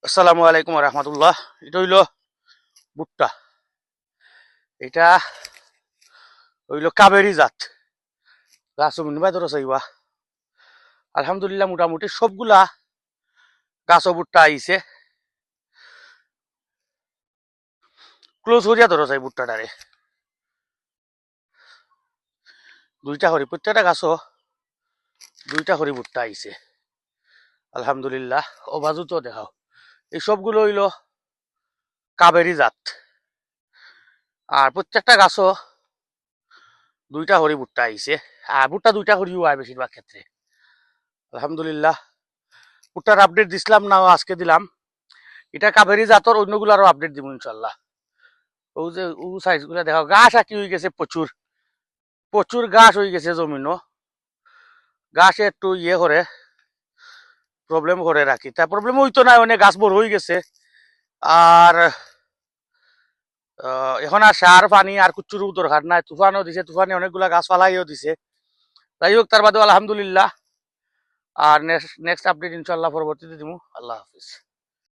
আসসালামু আলাইকুম রহমতুল্লাহ। এটা হইল ভুট্টা। এটা হইল কাবেরি জাত গাছ মিনবা ধরো চাইবা। আলহামদুলিল্লাহ মোটামুটি সবগুলা গাছ ভুট্টা আইছে। ক্লোজ করিয়া ধরো চাই ভুট্টাটারে দুইটা হরি, প্রত্যেকটা গাছও দুইটা হরি ভুট্টা আইছে আলহামদুলিল্লাহ। ও বাজু তো দেখাও, এই সবগুলো হইল কাবেরি জাত। আর প্রত্যেকটা গাছও দুইটা হরি ভুট্টা আইছে। আর ভুট্টা দুইটা হরিও আয় বেশিরভাগ ক্ষেত্রে আলহামদুলিল্লাহ। ভুট্টার আপডেট দিছিলাম না, আজকে দিলাম। এটা কাবেরি জাতর, অন্যগুলো আরো আপডেট দিব ইনশাল্লাহ। ও যে ও সাইজ গুলা দেখাও, গাছ আঁকি হয়ে গেছে, প্রচুর প্রচুর গাছ হয়ে গেছে জমিনও। গাছে একটু ইয়ে করে প্রবলেম করে রাখি, তা প্রবলেম হইতো না, অনেক গাছ বড় হয়ে গেছে। আর এখন আর সার পানি আর কুচুর দরকার নাই, তুফানও দিছে, তুফানে অনেকগুলা গাছ ফালাইও দিছে। যাই হোক, তার বাদেও আলহামদুলিল্লাহ। আর নেক্সট আপডেট ইনশাল্লাহ পরবর্তীতে দিব। আল্লাহ হাফিজ।